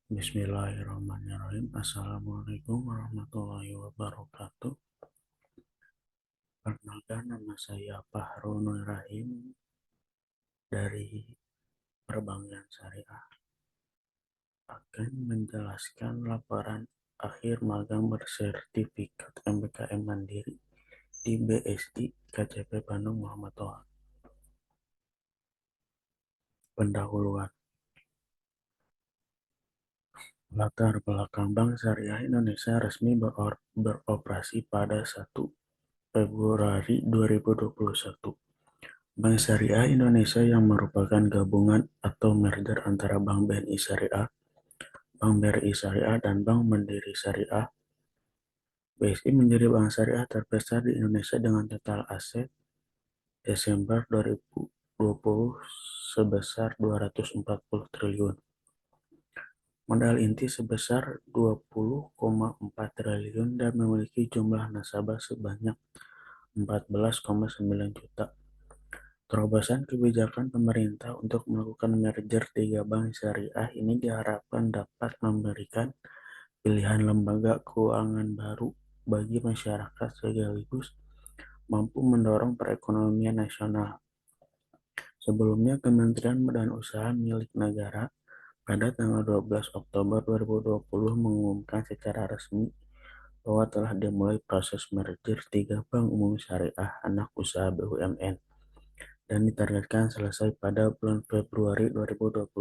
Bismillahirrahmanirrahim. Assalamualaikum warahmatullahi wabarakatuh. Perkenalkan, nama saya Fahrul Nur Rahim dari Perbankan Syariah. Akan menjelaskan laporan akhir magang bersertifikat MBKM Mandiri di BSI KCP Bandung Muhammad Toha. Pendahuluan. Latar belakang Bank Syariah Indonesia resmi beroperasi pada 1 Februari 2021. Bank Syariah Indonesia yang merupakan gabungan atau merger antara Bank BNI Syariah, Bank BRI Syariah, dan Bank Mandiri Syariah. BSI menjadi bank syariah terbesar di Indonesia dengan total aset Desember 2020 sebesar 240 triliun. Modal inti sebesar 20,4 triliun dan memiliki jumlah nasabah sebanyak 14,9 juta. Terobosan kebijakan pemerintah untuk melakukan merger 3 bank syariah ini diharapkan dapat memberikan pilihan lembaga keuangan baru bagi masyarakat sekaligus mampu mendorong perekonomian nasional. Sebelumnya, Kementerian Badan Usaha milik negara pada tanggal 12 Oktober 2020 mengumumkan secara resmi bahwa telah dimulai proses merger 3 bank umum syariah anak usaha BUMN dan ditargetkan selesai pada bulan Februari 2021.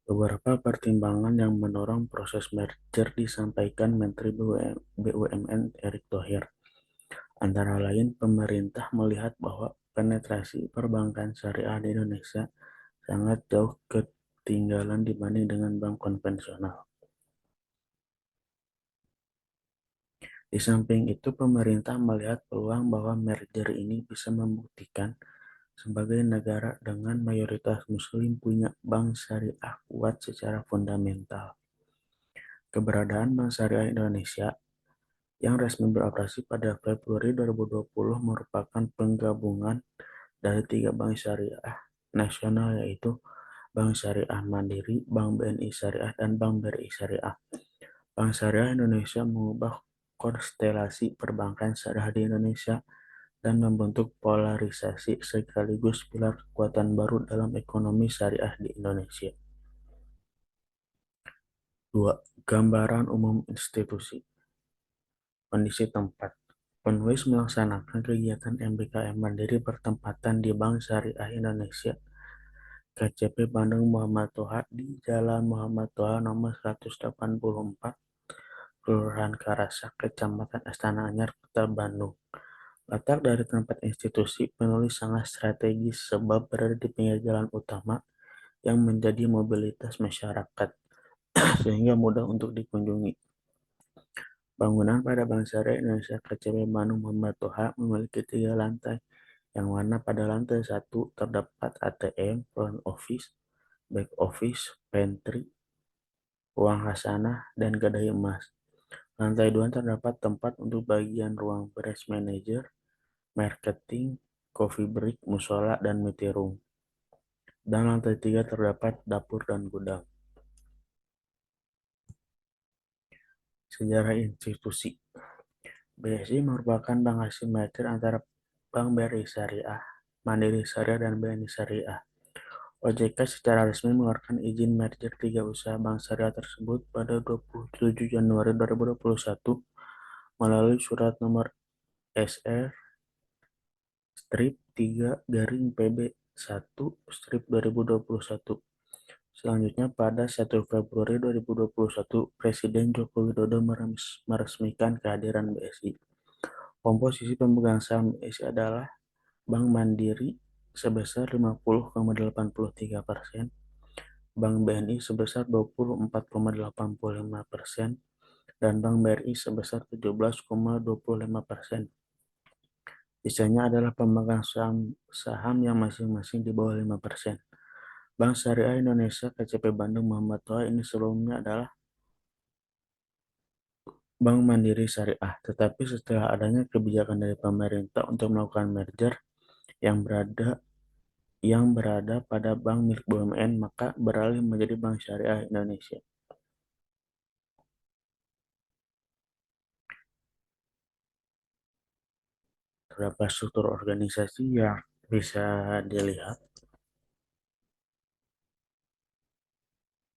Beberapa pertimbangan yang mendorong proses merger disampaikan Menteri BUMN Erick Thohir. Antara lain, pemerintah melihat bahwa penetrasi perbankan syariah di Indonesia sangat jauh ketinggalan dibanding dengan bank konvensional. Di samping itu, pemerintah melihat peluang bahwa merger ini bisa membuktikan sebagai negara dengan mayoritas muslim punya bank syariah kuat secara fundamental. Keberadaan Bank Syariah Indonesia yang resmi beroperasi pada Februari 2020 merupakan penggabungan dari 3 bank syariah nasional, yaitu Bank Syariah Mandiri, Bank BNI Syariah, dan Bank BRI Syariah. Bank Syariah Indonesia mengubah konstelasi perbankan syariah di Indonesia dan membentuk polarisasi sekaligus pilar kekuatan baru dalam ekonomi syariah di Indonesia. 2. Gambaran umum institusi. Kondisi tempat. Penulis melaksanakan kegiatan MBKM Mandiri bertempatan di Bank Syariah Indonesia KCP Bandung Muhammad Toha di Jalan Muhammad Toha nomor 184, Kelurahan Karasak, Kecamatan Astana Anyar, Kota Bandung. Letak dari tempat institusi penulis sangat strategis sebab berada di pinggir jalan utama yang menjadi mobilitas masyarakat sehingga mudah untuk dikunjungi. Bangunan pada Bank Syariah Indonesia KCP Bandung Muhammad Toha memiliki 3 lantai, yang mana pada lantai 1 terdapat ATM, front office, back office, pantry, ruang khasanah, dan gadai emas. Lantai 2 terdapat tempat untuk bagian ruang branch manager, marketing, coffee break, musola, dan meeting room. Dan lantai 3 terdapat dapur dan gudang. Sejarah institusi. BSI merupakan bank hasil merger antara Bank BRI Syariah, Mandiri Syariah, dan BNI Syariah. OJK secara resmi mengeluarkan izin merger 3 usaha bank syariah tersebut pada 27 Januari 2021 melalui surat nomor SR strip 3 garing PB 1 strip 2021. Selanjutnya pada 1 Februari 2021, Presiden Joko Widodo meresmikan kehadiran BSI. Komposisi pemegang saham BSI adalah Bank Mandiri sebesar 50,83%, Bank BNI sebesar 24,85%, dan Bank BRI sebesar 17,25%. Sisanya adalah pemegang saham yang masing-masing di bawah 5%. Bank Syariah Indonesia KCP Bandung Muhammad Toha ini sebelumnya adalah Bank Mandiri Syariah, tetapi setelah adanya kebijakan dari pemerintah untuk melakukan merger yang berada pada bank milik BUMN maka beralih menjadi Bank Syariah Indonesia. Terdapat struktur organisasi yang bisa dilihat.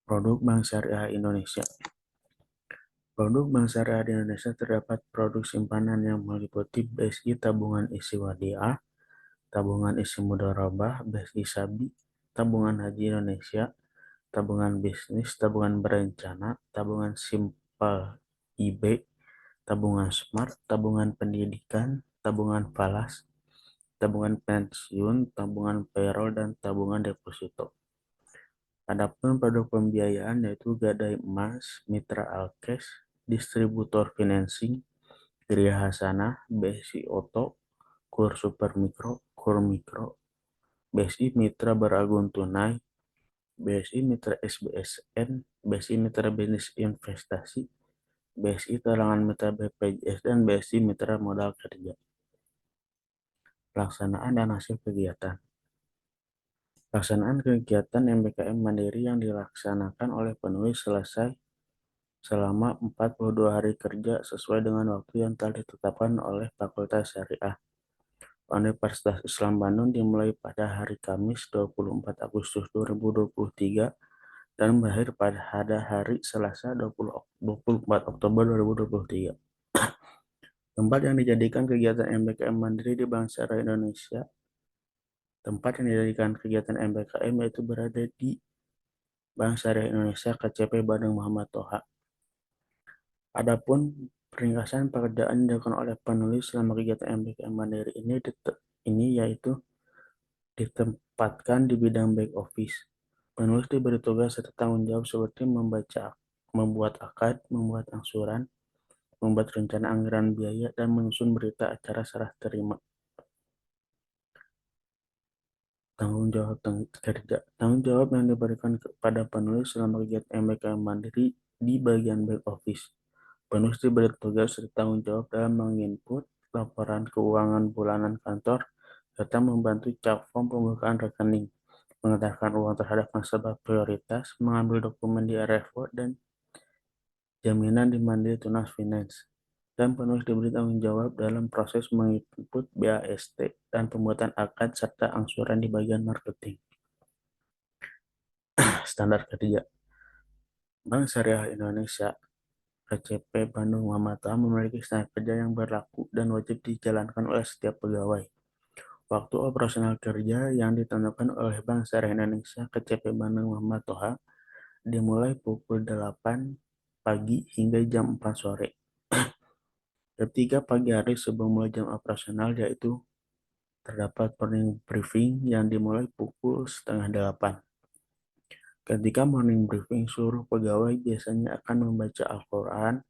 Produk Bank Syariah Indonesia. Produk Bank Syariah di Indonesia terdapat produk simpanan yang meliputi BSI Tabungan Isi Wadiah, Tabungan Isi Mudharabah, BSI Sabi, Tabungan Haji Indonesia, Tabungan Bisnis, Tabungan Berencana, Tabungan Simpel IB, Tabungan Smart, Tabungan Pendidikan, Tabungan Falas, Tabungan Pensiun, Tabungan Payroll, dan Tabungan Deposito. Adapun produk pembiayaan yaitu Gadai Emas, Mitra Alkes, Distributor Financing, Gria Hasanah, BSI Oto, Kur Super Mikro, Kur Mikro, BSI Mitra Beragun Tunai, BSI Mitra SBSN, BSI Mitra Bisnis Investasi, BSI Talangan Mitra BPJS, dan BSI Mitra Modal Kerja. Pelaksanaan dan hasil kegiatan. Pelaksanaan kegiatan MBKM Mandiri yang dilaksanakan oleh penulis selesai selama 42 hari kerja sesuai dengan waktu yang telah ditetapkan oleh Fakultas Syariah Universitas Islam Bandung dimulai pada hari Kamis 24 Agustus 2023 dan berakhir pada hari Selasa 24 Oktober 2023. Tempat yang dijadikan kegiatan MBKM Mandiri di Bank Syariah Indonesia. Tempat yang dijadikan kegiatan MBKM yaitu berada di Bank Syariah Indonesia KCP Bandung Muhammad Toha. Adapun peringkasan pekerjaan yang dilakukan oleh penulis selama kegiatan MBKM Mandiri ini yaitu ditempatkan di bidang back office. Penulis diberi tugas serta tanggung jawab seperti membuat akad, membuat angsuran, membuat rencana anggaran biaya, dan menyusun berita acara serah terima. Tanggung jawab kerja. Tanggung jawab yang diberikan kepada penulis selama kegiatan MBKM Mandiri di bagian back office. Penulis diberi tugas serta tanggung jawab dalam menginput laporan keuangan bulanan kantor, serta membantu cek form pembukaan rekening, mengatakan uang terhadap nasabah prioritas, mengambil dokumen di RFO, dan jaminan di Mandiri Tunas Finance. Dan penulis diberi tanggung jawab dalam proses menginput BAST dan pembuatan akad serta angsuran di bagian marketing. Standar kerja. Bank Syariah Indonesia KCP Bandung Muhammad Toha memiliki standar kerja yang berlaku dan wajib dijalankan oleh setiap pegawai. Waktu operasional kerja yang ditentukan oleh Bank Syariah Indonesia KCP Bandung Muhammad Toha dimulai pukul 8 pagi hingga jam 4 sore. Ketika pagi hari sebelum mulai jam operasional yaitu terdapat morning briefing yang dimulai pukul setengah 8. Ketika morning briefing, seluruh pegawai biasanya akan membaca Al-Quran,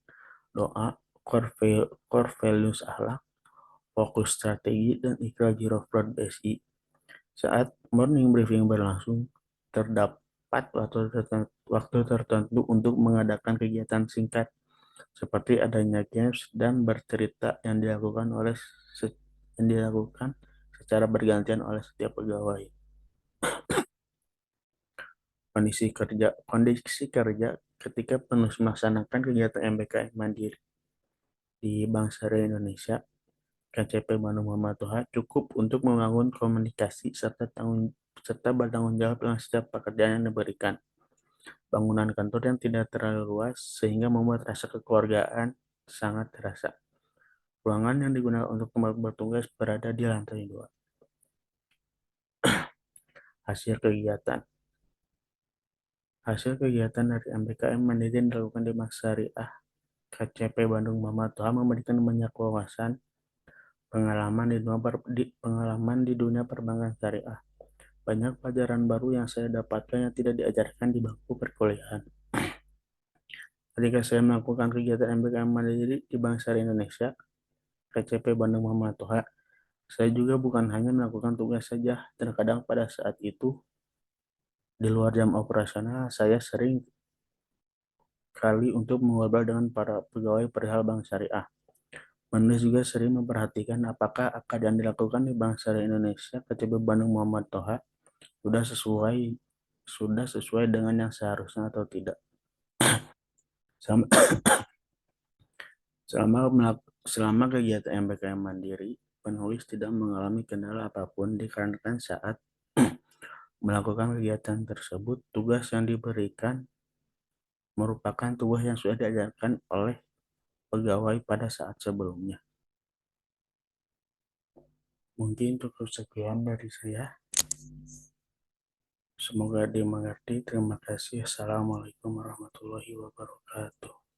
doa, core values akhlak, fokus strategi, dan ikrar Zero Fraud BSI. Saat morning briefing berlangsung, terdapat waktu tertentu untuk mengadakan kegiatan singkat seperti adanya games dan bercerita yang dilakukan secara bergantian oleh setiap pegawai. Kondisi kerja ketika penulis melaksanakan kegiatan MBKM Mandiri di Bank Syariah Indonesia KCP Bandung Muhammad Toha cukup untuk membangun komunikasi serta bertanggung jawab dengan setiap pekerjaan yang diberikan. Bangunan kantor yang tidak terlalu luas sehingga membuat rasa kekeluargaan sangat terasa. Ruangan yang digunakan untuk bertugas berada di lantai 2. Hasil kegiatan. Hasil kegiatan dari MBKM Mandiri yang dilakukan di Bank Syariah KCP Bandung Muhammad Toha memberikan banyak wawasan pengalaman di dunia perbankan syariah. Banyak pelajaran baru yang saya dapatkan yang tidak diajarkan di bangku perkuliahan. Ketika saya melakukan kegiatan MBKM Mandiri di Bank Syariah Indonesia KCP Bandung Muhammad Toha, saya juga bukan hanya melakukan tugas saja. Terkadang pada saat itu di luar jam operasional saya sering kali untuk mengobrol dengan para pegawai perihal Bank Syariah. Penulis juga sering memperhatikan apakah akad yang dilakukan di Bank Syariah Indonesia KCP Bandung Muhammad Toha Sudah sesuai sudah sesuai dengan yang seharusnya atau tidak. Selama, selama kegiatan MBKM mandiri, penulis tidak mengalami kendala apapun dikarenakan saat melakukan kegiatan tersebut, tugas yang diberikan merupakan tugas yang sudah diajarkan oleh pegawai pada saat sebelumnya. Mungkin cukup sekian dari saya. Semoga dimengerti. Terima kasih. Assalamualaikum warahmatullahi wabarakatuh.